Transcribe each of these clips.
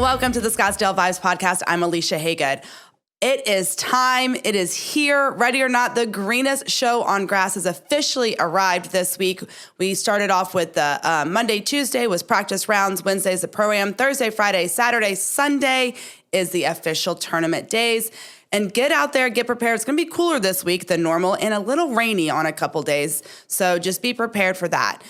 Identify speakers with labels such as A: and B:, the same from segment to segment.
A: Welcome to the Scottsdale Vibes podcast. I'm Alicia Haygood. It is time. It is here. Ready or not, the Greenest Show on grass has officially arrived this week. We started off with the Monday, Tuesday was practice rounds. Wednesday's the pro-am. Thursday, Friday, Saturday, Sunday is the official tournament days. And get out there, get prepared. It's going to be cooler this week than normal and a little rainy on a couple days. So just be prepared for that.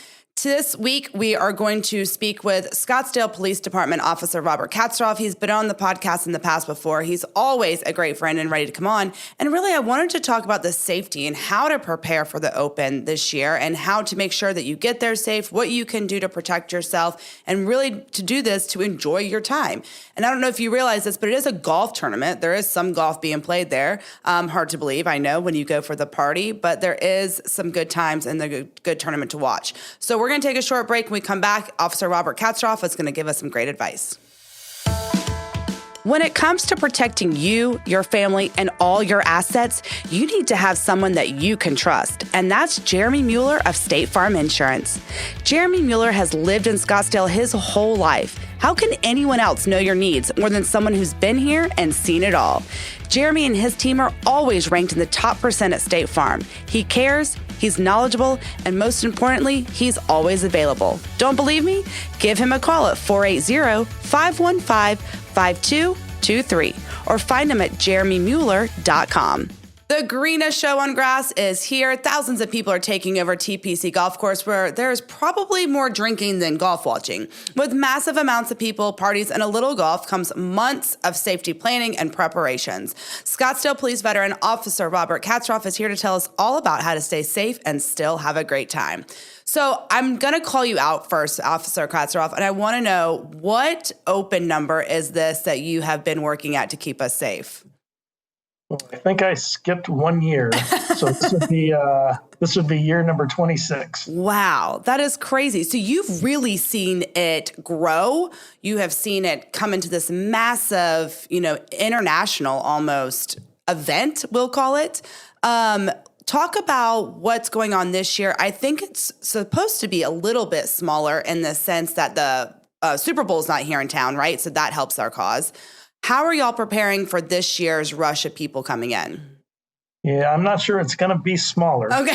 A: This week, we are going to speak with Scottsdale Police Department Officer Robert Katzeroff. He's been on the podcast in the past before. He's always a great friend and ready to come on. And really, I wanted to talk about the safety and how to prepare for the Open this year and how to make sure that you get there safe, what you can do to protect yourself, and really to do this to enjoy your time. And I don't know if you realize this, but it is a golf tournament. There is some golf being played there. Hard to believe, I know, when you go for the party, but there is some good times and a good tournament to watch. So we're going to take a short break. When we come back, Officer Robert Katzeroff is going to give us some great advice. When it comes to protecting you, your family, and all your assets, you need to have someone that you can trust. And that's Jeremy Mueller of State Farm Insurance. Jeremy Mueller has lived in Scottsdale his whole life. How can anyone else know your needs more than someone who's been here and seen it all? Jeremy and his team are always ranked in the top % at State Farm. He cares, he's knowledgeable, and most importantly, he's always available. Don't believe me? Give him a call at 480-515-5223 or find him at jeremymueller.com. The Greenest Show on grass is here. Thousands of people are taking over TPC Golf Course, where there's probably more drinking than golf watching. With massive amounts of people, parties, and a little golf comes months of safety planning and preparations. Scottsdale Police Veteran Officer Robert Katzeroff is here to tell us all about how to stay safe and still have a great time. So I'm going to call you out first, Officer Katzeroff, and I want to know, what Open number is this that you have been working at to keep us safe?
B: I think I skipped 1 year, so this would be year number 26.
A: Wow, that is crazy. So you've really seen it grow. You have seen it come into this massive, international almost event, we'll call it. Talk about what's going on this year. I think it's supposed to be a little bit smaller in the sense that the Super Bowl's not here in town, right? So that helps our cause. How are y'all preparing for this year's rush of people coming in?
B: Yeah, I'm not sure it's going to be smaller.
A: Okay.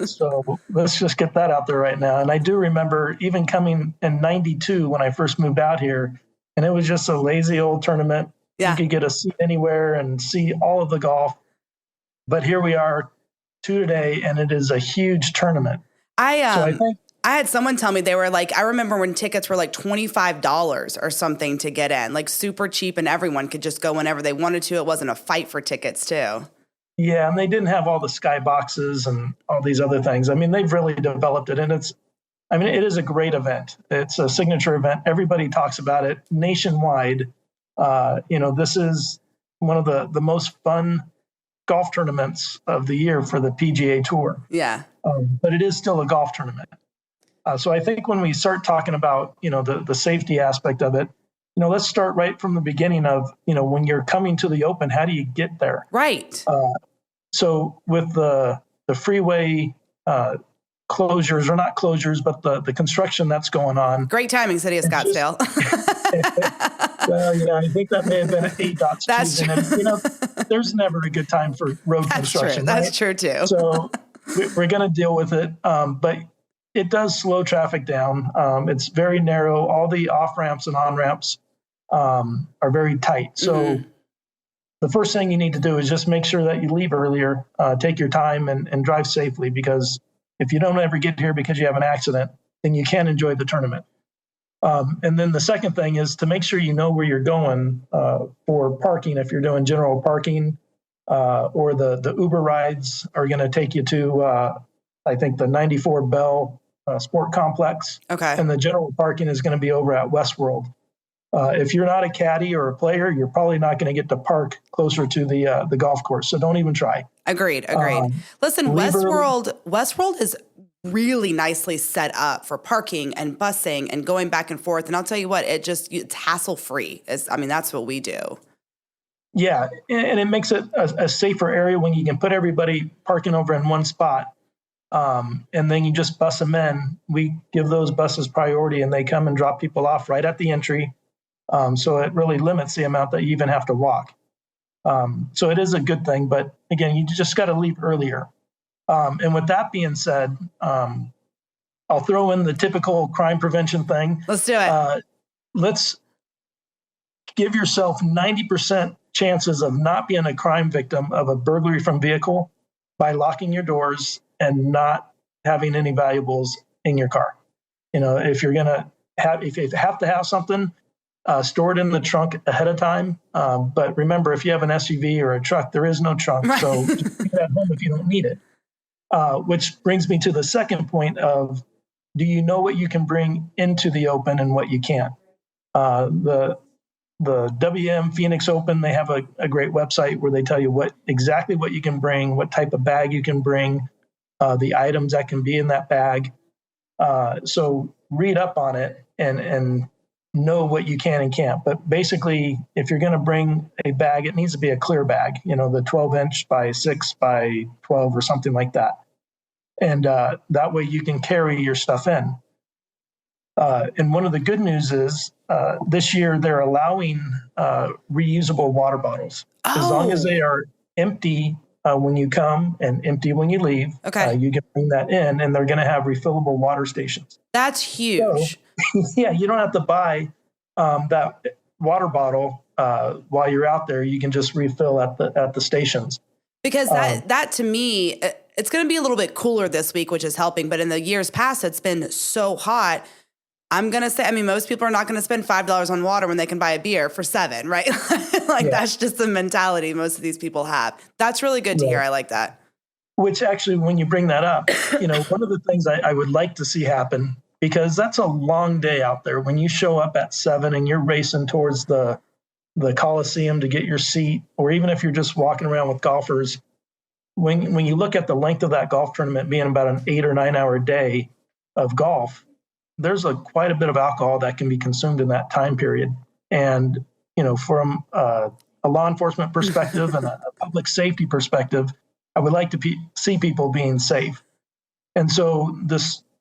B: So let's just get that out there right now. And I do remember even coming in 92 when I first moved out here, and it was just a lazy old tournament. Yeah. You could get a seat anywhere and see all of the golf. But here we are today, and it is a huge tournament.
A: I had someone tell me, they were like, I remember when tickets were like $25 or something to get in, like super cheap, and everyone could just go whenever they wanted to. It wasn't a fight for tickets too.
B: Yeah, and they didn't have all the sky boxes and all these other things. I mean, they've really developed it, and it is a great event. It's a signature event. Everybody talks about it nationwide. This is one of the most fun golf tournaments of the year for the PGA Tour.
A: Yeah.
B: But it is still a golf tournament. So I think when we start talking about, the safety aspect of it, let's start right from the beginning of, when you're coming to the Open, how do you get there?
A: Right.
B: So with the freeway closures, or not closures, but the construction that's going on.
A: Great timing, City of Scottsdale.
B: Well, I think that may have been an ADOT season. And, there's never a good time for road construction.
A: That's true too.
B: So we're going to deal with it. But it does slow traffic down. It's very narrow. All the off-ramps and on-ramps are very tight. So the first thing you need to do is just make sure that you leave earlier, take your time, and drive safely, because if you don't ever get here because you have an accident, then you can't enjoy the tournament. And then the second thing is to make sure you know where you're going for parking. If you're doing general parking, or the Uber rides are going to take you to, I think, the 94 Bell Sport Complex.
A: Okay.
B: And the general parking is going to be over at Westworld. If you're not a caddy or a player, you're probably not going to get to park closer to the golf course. So don't even try.
A: Agreed. Listen, Westworld is really nicely set up for parking and busing and going back and forth. And I'll tell you what, it's hassle-free. That's what we do.
B: Yeah, and it makes it a safer area when you can put everybody parking over in one spot. And then you just bus them in. We give those buses priority, and they come and drop people off right at the entry. So it really limits the amount that you even have to walk. So it is a good thing, but again, you just got to leave earlier. And with that being said, I'll throw in the typical crime prevention thing.
A: Let's do it.
B: Let's give yourself 90% chances of not being a crime victim of a burglary from vehicle by locking your doors and not having any valuables in your car. If you're if you have to have something, store it in the trunk ahead of time. But remember, if you have an SUV or a truck, there is no trunk. Right. So just leave it at home if you don't need it. Which brings me to the second point of, do you know what you can bring into the open and what you can't? The WM Phoenix Open, they have a great website where they tell you exactly what you can bring, what type of bag you can bring, the items that can be in that bag. So read up on it and know what you can and can't. But basically, if you're going to bring a bag, it needs to be a clear bag, the 12-inch by 6 by 12 or something like that. And that way you can carry your stuff in. And one of the good news is this year they're allowing reusable water bottles. As long as they are empty when you come and empty when you leave, you can bring that in, and they're going to have refillable water stations.
A: That's huge.
B: So, yeah, you don't have to buy that water bottle while you're out there. You can just refill at the stations.
A: Because that to me, it's going to be a little bit cooler this week, which is helping. But in the years past, it's been so hot. I'm going to say, most people are not going to spend $5 on water when they can buy a beer for $7, right? That's just the mentality most of these people have. That's really good to hear. I like that.
B: Which actually, when you bring that up, one of the things I would like to see happen, because that's a long day out there. When you show up at 7 and you're racing towards the Coliseum to get your seat, or even if you're just walking around with golfers, when you look at the length of that golf tournament being about an 8 or 9 hour day of golf, there's quite a bit of alcohol that can be consumed in that time period. And, from a law enforcement perspective and a public safety perspective, I would like to see people being safe. And so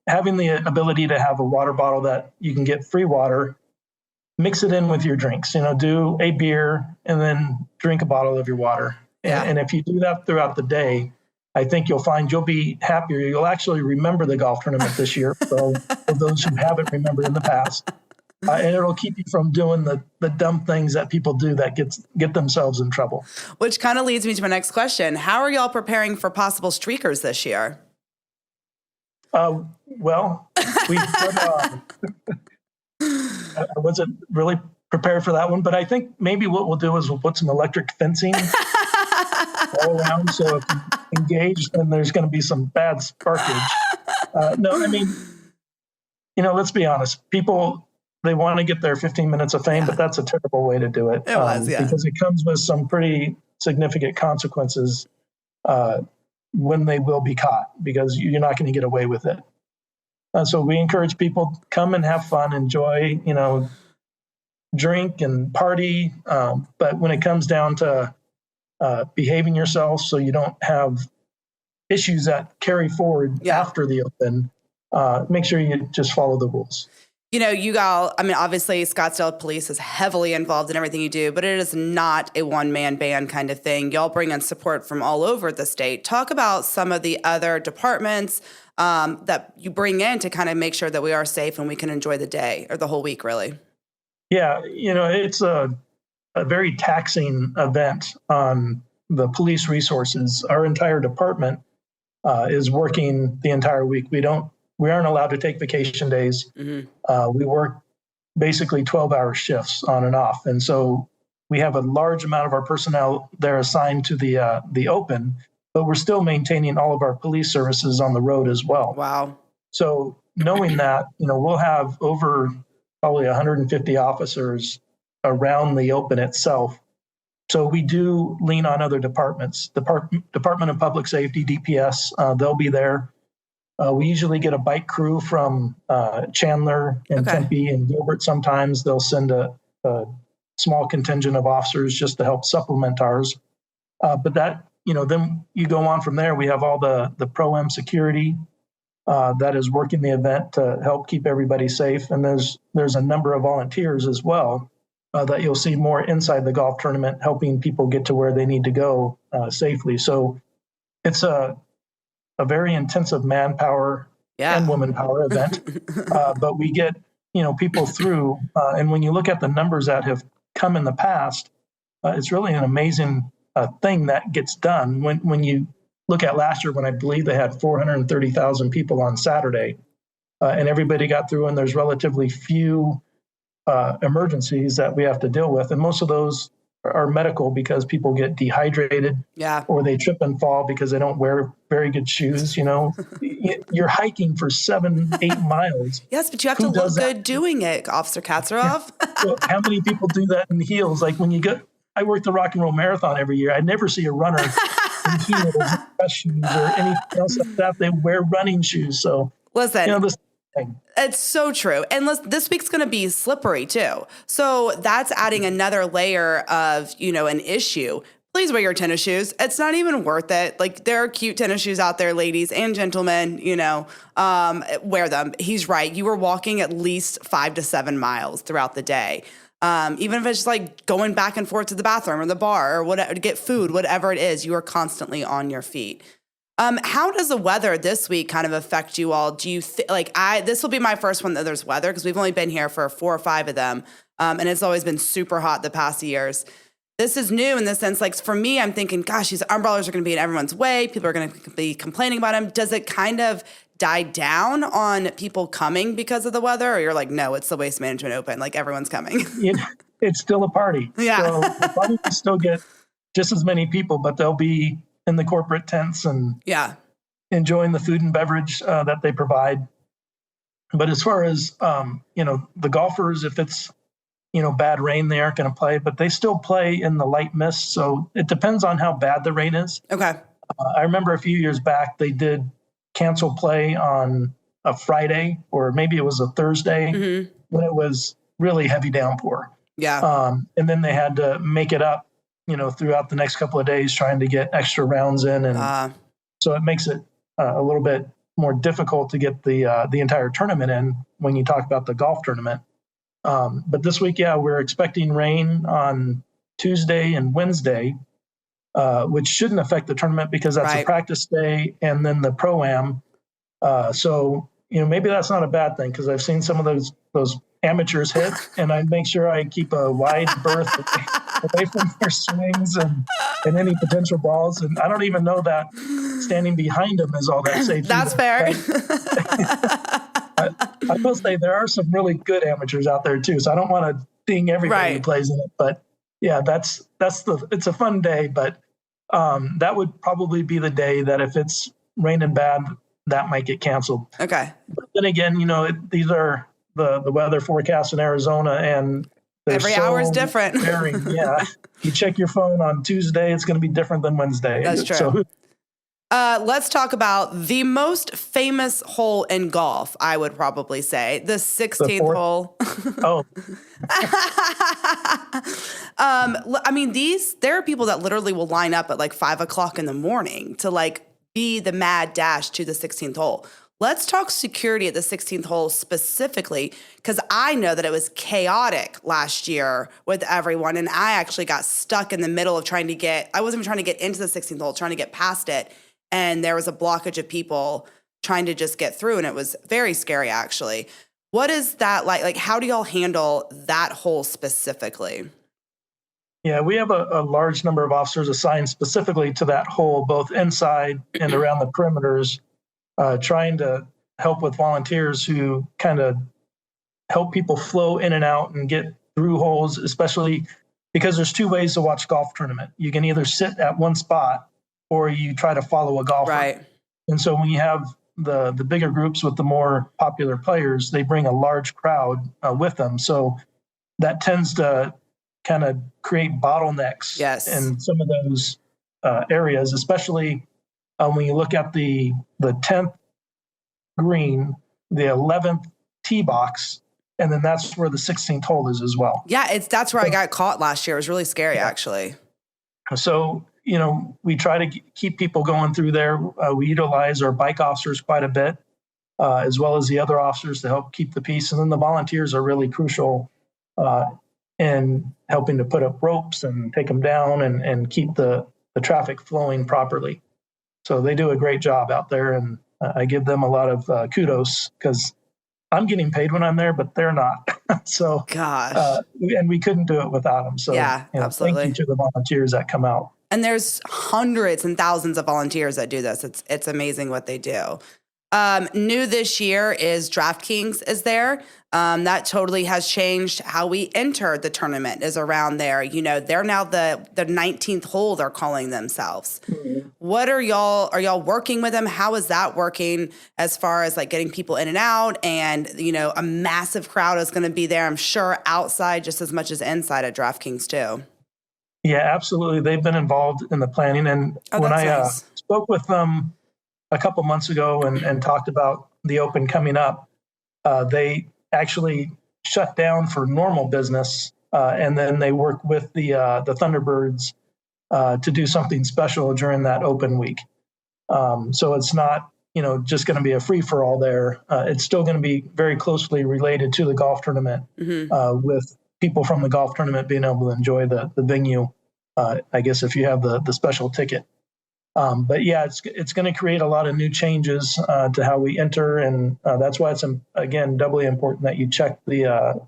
B: having the ability to have a water bottle that you can get free water, mix it in with your drinks, do a beer and then drink a bottle of your water. Yeah. And if you do that throughout the day, I think you'll find you'll be happier. You'll actually remember the golf tournament this year for those who haven't remembered in the past. And it'll keep you from doing the dumb things that people do that get themselves in trouble.
A: Which kind of leads me to my next question. How are y'all preparing for possible streakers this year?
B: Well, we I wasn't really prepared for that one, but I think maybe what we'll do is we'll put some electric fencing all around, so if you engage, then there's going to be some bad sparkage. Let's be honest. People, they want to get their 15 minutes of fame, but that's a terrible way to do it. Because it comes with some pretty significant consequences when they will be caught, because you're not going to get away with it. So we encourage people to come and have fun, enjoy, drink and party. But when it comes down to behaving yourself so you don't have issues that carry forward after the open, make sure you just follow the rules.
A: You all, obviously Scottsdale Police is heavily involved in everything you do, but it is not a one-man band kind of thing. Y'all bring in support from all over the state. Talk about some of the other departments that you bring in to kind of make sure that we are safe and we can enjoy the day or the whole week, really.
B: Yeah, it's a very taxing event on the police resources. Our entire department is working the entire week. We aren't allowed to take vacation days. Mm-hmm. We work basically 12-hour shifts on and off. And so we have a large amount of our personnel there assigned to the open, but we're still maintaining all of our police services on the road as well.
A: Wow.
B: So knowing that, we'll have over probably 150 officers around the open itself. So we do lean on other departments. Department of Public Safety, DPS, they'll be there. We usually get a bike crew from Chandler and Tempe and Gilbert. Sometimes they'll send a small contingent of officers just to help supplement ours. But that, then you go on from there. We have all the Pro-Am security that is working the event to help keep everybody safe. And there's a number of volunteers as well that you'll see more inside the golf tournament, helping people get to where they need to go safely. So it's a very intensive manpower and woman power event, but we get people through. And when you look at the numbers that have come in the past, it's really an amazing thing that gets done. When you look at last year, when I believe they had 430,000 people on Saturday, and everybody got through, and there's relatively few emergencies that we have to deal with. And most of those are medical because people get dehydrated or they trip and fall because they don't wear very good shoes. You're hiking for 7-8 miles.
A: Yes, but you have to look good doing it, Officer Katzeroff.
B: Well, how many people do that in heels? Like when you go, I work the Rock and Roll Marathon every year. I never see a runner in heels or dress shoes or anything else like that. They wear running shoes. So
A: listen, it's so true. And this week's going to be slippery too. So that's adding another layer of, an issue. Please wear your tennis shoes. It's not even worth it. Like, there are cute tennis shoes out there, ladies and gentlemen, wear them. He's right. You were walking at least 5 to 7 miles throughout the day. Even if it's just like going back and forth to the bathroom or the bar or whatever, to get food, whatever it is, you are constantly on your feet. How does the weather this week kind of affect you all? Do you this will be my first one that there's weather, because we've only been here for 4 or 5 of them. And it's always been super hot the past years. This is new in the sense, like, for me, I'm thinking, gosh, these umbrellas are going to be in everyone's way. People are going to be complaining about them. Does it kind of die down on people coming because of the weather? Or you're like, no, it's the Waste Management Open. Like, everyone's coming.
B: It's still a party.
A: Yeah.
B: So the party will still get just as many people, but they'll be in the corporate tents and enjoying the food and beverage that they provide. But as far as, the golfers, if it's, bad rain, they aren't going to play, but they still play in the light mist. So it depends on how bad the rain is.
A: Okay.
B: I remember a few years back, they did cancel play on a Friday, or maybe it was a Thursday when it was really heavy downpour.
A: Yeah.
B: And then they had to make it up, throughout the next couple of days, trying to get extra rounds in. And so it makes it a little bit more difficult to get the entire tournament in when you talk about the golf tournament. But this week, we're expecting rain on Tuesday and Wednesday, which shouldn't affect the tournament because that's a practice day and then the Pro-Am. So, maybe that's not a bad thing, because I've seen some of those amateurs hit, and I make sure I keep a wide berth away from their swings and any potential balls. And I don't even know that standing behind them is all that safe.
A: That's fair.
B: I will say there are some really good amateurs out there too, so I don't want to ding everybody who plays in it. But yeah, it's a fun day. But that would probably be the day that if it's raining bad, that might get canceled.
A: Okay.
B: But then again, these are the weather forecasts in Arizona, and
A: every hour is different.
B: Yeah, you check your phone on Tuesday, it's going to be different than Wednesday.
A: That's true. So, let's talk about the most famous hole in golf, I would probably say. The 16th hole.
B: Oh.
A: There are people that literally will line up at like 5 o'clock in the morning to like be the mad dash to the 16th hole. Let's talk security at the 16th hole specifically, because I know that it was chaotic last year with everyone, and I actually got stuck in the middle of I wasn't even trying to get into the 16th hole, trying to get past it. And there was a blockage of people trying to just get through, and it was very scary, actually. What is that like? Like, how do y'all handle that hole specifically?
B: Yeah, we have a large number of officers assigned specifically to that hole, both inside and around the perimeters, trying to help with volunteers who kind of help people flow in and out and get through holes, especially because there's 2 ways to watch golf tournament. You can either sit at one spot or you try to follow a golfer.
A: Right.
B: And so when you have the bigger groups with the more popular players, they bring a large crowd with them. So that tends to kind of create bottlenecks in some of those areas, especially when you look at the 10th green, the 11th tee box, and then that's where the 16th hole is as well.
A: Yeah, that's where I got caught last year. It was really scary, actually.
B: So, we try to keep people going through there. We utilize our bike officers quite a bit, as well as the other officers to help keep the peace. And then the volunteers are really crucial in helping to put up ropes and take them down and keep the traffic flowing properly. So they do a great job out there, and I give them a lot of kudos because I'm getting paid when I'm there, but they're not. So,
A: Gosh.
B: and we couldn't do it without them. So,
A: Yeah, absolutely.
B: Thank you to the volunteers that come out.
A: And there's hundreds and thousands of volunteers that do this. It's amazing what they do. New this year is DraftKings is there. That totally has changed how we enter the tournament is around there. You know, they're now the 19th hole they're calling themselves. Mm-hmm. What are y'all working with them? How is that working as far as like getting people in and out? And, you know, a massive crowd is going to be there, I'm sure, outside just as much as inside at DraftKings too.
B: Yeah, absolutely. They've been involved in the planning. And when I spoke with them a couple months ago and talked about the Open coming up, they actually shut down for normal business, and then they work with the Thunderbirds to do something special during that Open week. So it's not, you know, just going to be a free for all there. It's still going to be very closely related to the golf tournament, mm-hmm. With people from the golf tournament being able to enjoy the venue. I guess if you have the special ticket. But yeah, it's going to create a lot of new changes to how we enter, and that's why it's again doubly important that you check the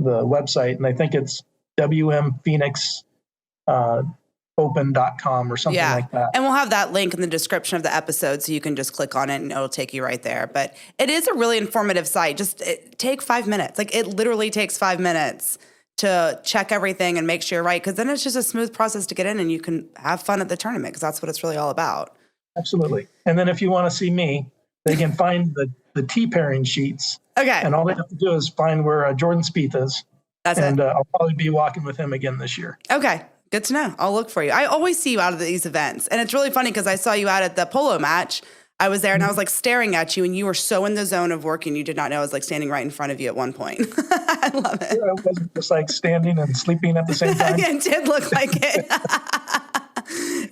B: website, and I think it's wmphoenixopen.com or something like that.
A: And we'll have that link in the description of the episode, so you can just click on it and it'll take you right there. But it is a really informative site. Just take 5 minutes. Like it literally takes 5 minutes to check everything and make sure you're right, because then it's just a smooth process to get in and you can have fun at the tournament, because that's what it's really all about.
B: Absolutely. And then if you want to see me, they can find the tee pairing sheets.
A: Okay.
B: And all they have to do is find where Jordan Spieth is.
A: That's it.
B: I'll probably be walking with him again this year.
A: Okay. Good to know. I'll look for you. I always see you out of these events. And it's really funny because I saw you out at the polo match. I was there and I was like staring at you, and you were so in the zone of working. You did not know I was like standing right in front of you at one point. I love it.
B: Yeah, I wasn't just like standing and sleeping at the same time.
A: It did look like it.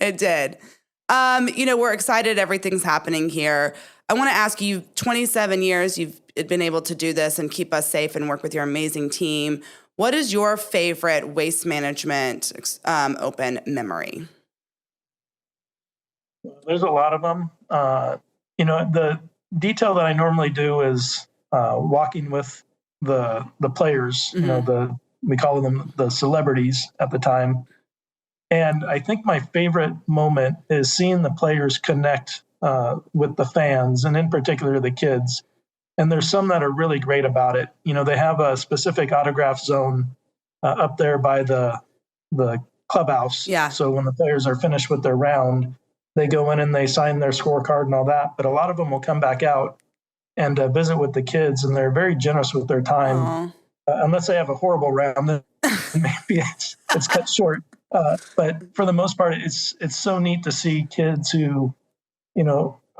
A: It did. You know, we're excited. Everything's happening here. I want to ask you, 27 years, you've been able to do this and keep us safe and work with your amazing team. What is your favorite waste management open memory?
B: There's a lot of them. You know, the detail that I normally do is walking with the players. Mm-hmm. You know, we call them the celebrities at the time. And I think my favorite moment is seeing the players connect with the fans, and in particular the kids. And there's some that are really great about it. You know, they have a specific autograph zone up there by the clubhouse. Yeah. So when the players are finished with their round, they go in and they sign their scorecard and all that. But a lot of them will come back out and visit with the kids, and they're very generous with their time. Unless they have a horrible round, then maybe it's cut short. But for the most part, it's so neat to see kids who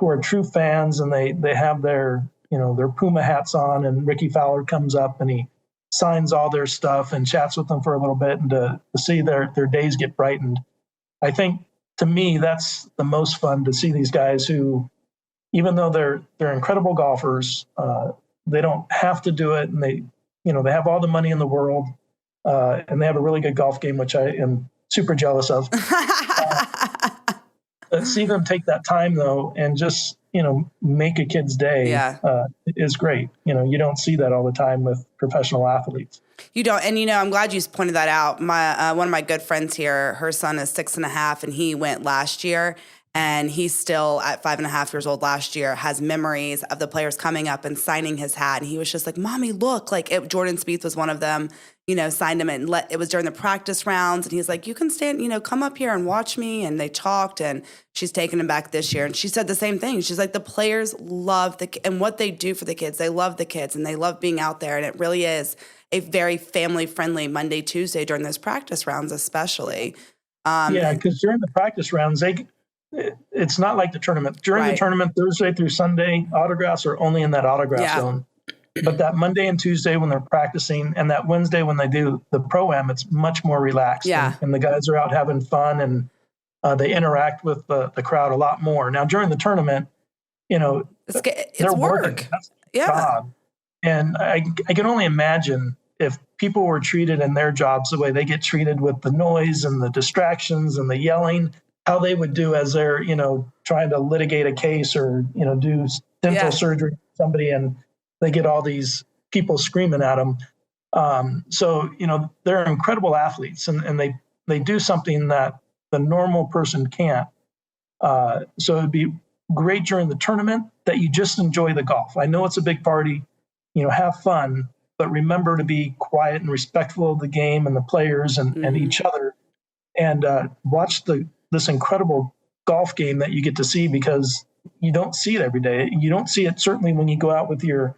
B: are true fans, and they have their Puma hats on, and Ricky Fowler comes up and he signs all their stuff and chats with them for a little bit, and to see their days get brightened. I think, to me, that's the most fun, to see these guys who, even though they're incredible golfers, they don't have to do it, and they have all the money in the world, and they have a really good golf game, which I am super jealous of. See them take that time though, and just make a kid's day is great. You don't see that all the time with professional athletes. You don't.
A: And, I'm glad you pointed that out. My one of my good friends here, her son is 6.5, and he went last year, and he's still at 5.5 years old last year, has memories of the players coming up and signing his hat. And he was just like, Mommy, look, Jordan Spieth was one of them, signed him, and it was during the practice rounds. And he's like, you can stand, come up here and watch me. And they talked, and she's taken him back this year. And she said the same thing. She's like, the players love and what they do for the kids. They love the kids, and they love being out there. And it really is a very family-friendly Monday, Tuesday during those practice rounds, especially. Because during the practice rounds, it's not like the tournament. During the tournament, Thursday through Sunday, autographs are only in that autograph zone. But that Monday and Tuesday when they're practicing, and that Wednesday when they do the Pro-Am, it's much more relaxed. Yeah. And the guys are out having fun, and they interact with the crowd a lot more. Now, during the tournament, it's they're
B: work.
A: Working.
B: That's their job. And I can only imagine, if people were treated in their jobs the way they get treated with the noise and the distractions and the yelling, how they would do as they're, trying to litigate a case or, do dental surgery on somebody, and they get all these people screaming at them. So, they're incredible athletes, and they do something that the normal person can't. So it'd be great during the tournament that you just enjoy the golf. I know it's a big party, have fun, but remember to be quiet and respectful of the game and the players and each other, and watch this incredible golf game that you get to see, because you don't see it every day. You don't see it certainly when you go out with your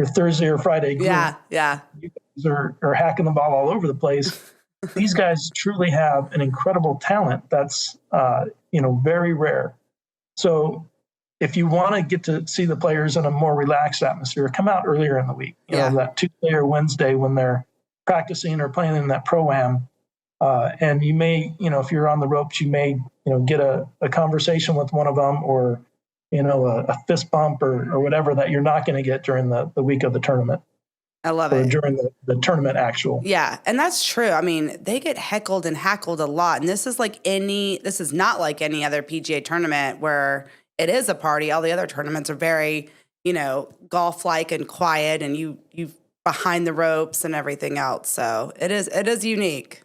B: Thursday or Friday group.
A: Yeah.
B: You guys are hacking the ball all over the place. These guys truly have an incredible talent that's very rare. So if you want to get to see the players in a more relaxed atmosphere, come out earlier in the week. That Tuesday or Wednesday when they're practicing or playing in that pro-am. And you may, if you're on the ropes, you may, get a conversation with one of them, or, a fist bump or whatever that you're not going to get during the week of the tournament.
A: I love it.
B: During the tournament actual.
A: Yeah, and that's true. I mean, they get heckled and hackled a lot. And this is not like any other PGA tournament where it is a party. All the other tournaments are very, golf-like and quiet, and you behind the ropes and everything else. So it is unique.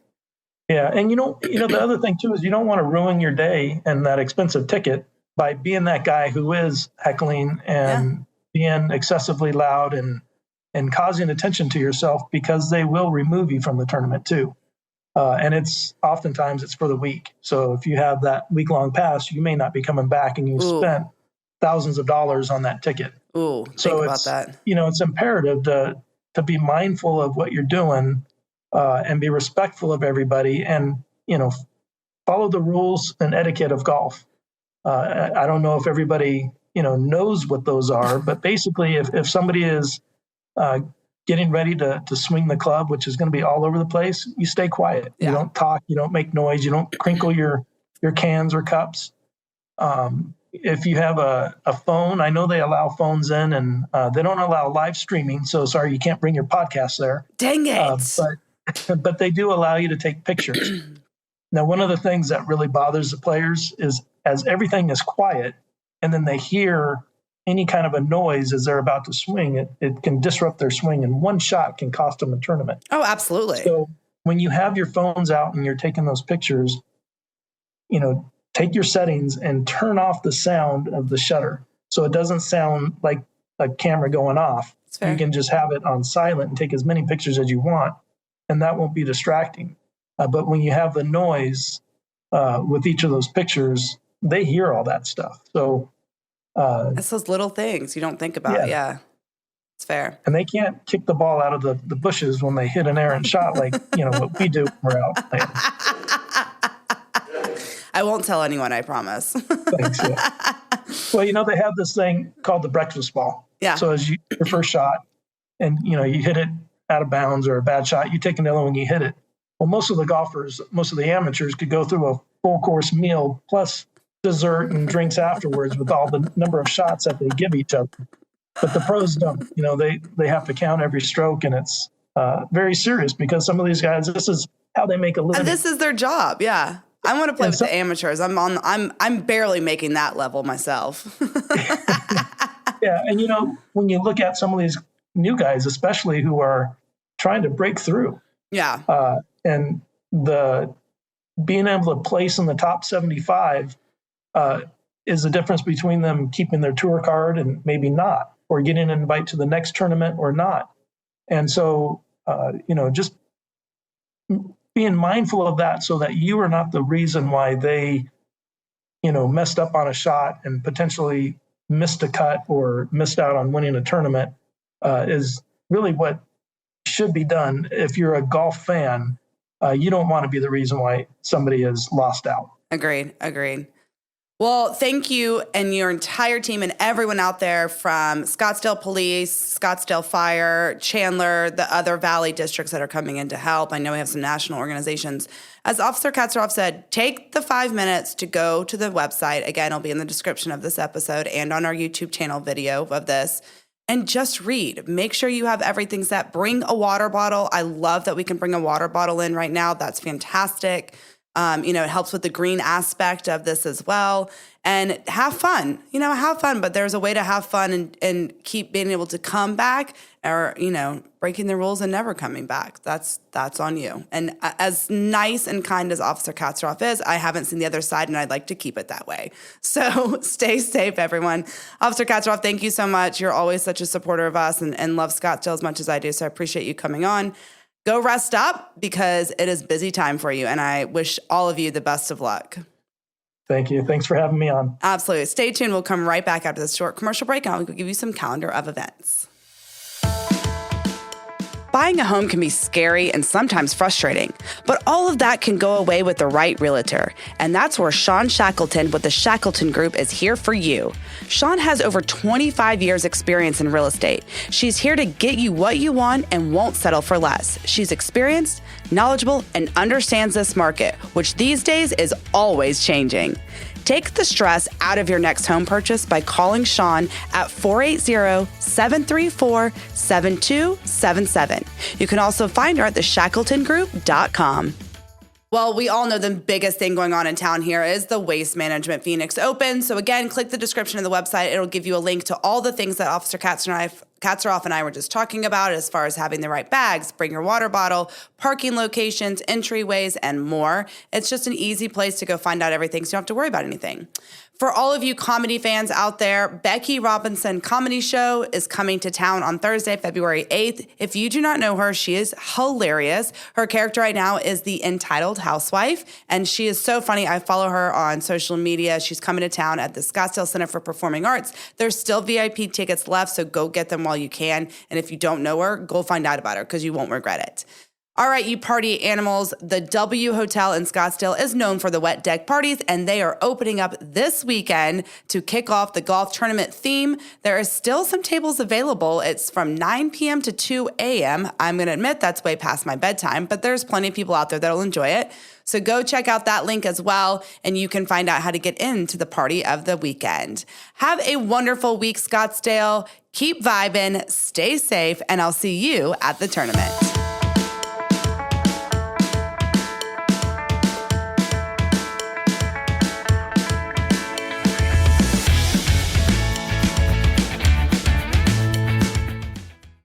B: Yeah, and the other thing too is you don't want to ruin your day and that expensive ticket by being that guy who is heckling and being excessively loud and causing attention to yourself, because they will remove you from the tournament too. And oftentimes it's for the week. So if you have that week-long pass, you may not be coming back, and you spent thousands of dollars on that ticket.
A: Ooh,
B: so
A: think about that.
B: It's imperative to be mindful of what you're doing, and be respectful of everybody, and, follow the rules and etiquette of golf. I don't know if everybody, knows what those are, but basically if somebody is getting ready to swing the club, which is going to be all over the place, you stay quiet. You don't talk, you don't make noise, you don't crinkle your cans or cups. If you have a phone, I know they allow phones in, and they don't allow live streaming. So sorry, you can't bring your podcast there.
A: Dang it.
B: But they do allow you to take pictures. Now, one of the things that really bothers the players is, as everything is quiet, and then they hear any kind of a noise as they're about to swing, it can disrupt their swing, and one shot can cost them a tournament.
A: Oh, absolutely.
B: So when you have your phones out and you're taking those pictures, take your settings and turn off the sound of the shutter, so it doesn't sound like a camera going off. You can just have it on silent and take as many pictures as you want, and that won't be distracting. But when you have the noise with each of those pictures, they hear all that stuff. So
A: it's those little things you don't think about. Yeah, it's fair.
B: And they can't kick the ball out of the bushes when they hit an errant shot like, what we do when we're out playing.
A: I won't tell anyone, I promise.
B: Thanks. Yeah. Well, they have this thing called the breakfast ball. Yeah. So as your first shot, and, you hit it out of bounds or a bad shot, you take another one, you hit it. Well, most of the amateurs could go through a full course meal plus dessert and drinks afterwards with all the number of shots that they give each other. But the pros don't. They have to count every stroke, and it's very serious, because some of these guys, this is how they make a living.
A: And this is their job. Yeah. I want to play with the amateurs. I'm barely making that level myself.
B: Yeah, and when you look at some of these new guys, especially who are trying to break through. Yeah. And being able to place in the top 75 is the difference between them keeping their tour card and maybe not, or getting an invite to the next tournament or not. And so, just being mindful of that, so that you are not the reason why they, messed up on a shot and potentially missed a cut or missed out on winning a tournament, is really what should be done. If you're a golf fan, you don't want to be the reason why somebody has lost out.
A: Agreed. Well, thank you and your entire team and everyone out there from Scottsdale Police, Scottsdale Fire, Chandler, the other Valley districts that are coming in to help. I know we have some national organizations. As Officer Katzeroff said, take the 5 minutes to go to the website. Again, it'll be in the description of this episode and on our YouTube channel video of this. and just read. Make sure you have everything set. Bring a water bottle. I love that we can bring a water bottle in right now. That's fantastic. It helps with the green aspect of this as well. And have fun, but there's a way to have fun and keep being able to come back, or, breaking the rules and never coming back. That's on you. And as nice and kind as Officer Katzeroff is, I haven't seen the other side, and I'd like to keep it that way. So stay safe, everyone. Officer Katzeroff, thank you so much. You're always such a supporter of us and love Scottsdale as much as I do. So I appreciate you coming on. Go rest up, because it is busy time for you. And I wish all of you the best of luck.
B: Thank you. Thanks for having me on.
A: Absolutely. Stay tuned. We'll come right back after this short commercial break, and I'll give you some calendar of events. Buying a home can be scary and sometimes frustrating, but all of that can go away with the right realtor. And that's where Sean Shackleton with the Shackleton Group is here for you. Sean has over 25 years experience in real estate. She's here to get you what you want and won't settle for less. She's experienced, knowledgeable, and understands this market, which these days is always changing. Take the stress out of your next home purchase by calling Sean at 480-734-7277. You can also find her at theshackletongroup.com. Well, we all know the biggest thing going on in town here is the Waste Management Phoenix Open. So again, click the description of the website. It'll give you a link to all the things that Officer Katzeroff and I were just talking about, as far as having the right bags, bring your water bottle, parking locations, entryways, and more. It's just an easy place to go find out everything, so you don't have to worry about anything. For all of you comedy fans out there, Becky Robinson Comedy Show is coming to town on Thursday, February 8th. If you do not know her, she is hilarious. Her character right now is the Entitled Housewife, and she is so funny. I follow her on social media. She's coming to town at the Scottsdale Center for Performing Arts. There's still VIP tickets left, so go get them while you can. And if you don't know her, go find out about her, because you won't regret it. All right, you party animals, the W Hotel in Scottsdale is known for the wet deck parties, and they are opening up this weekend to kick off the golf tournament theme. There is still some tables available. It's from 9 p.m. to 2 a.m. I'm going to admit that's way past my bedtime, but there's plenty of people out there that'll enjoy it. So go check out that link as well, and you can find out how to get into the party of the weekend. Have a wonderful week, Scottsdale. Keep vibing, stay safe, and I'll see you at the tournament.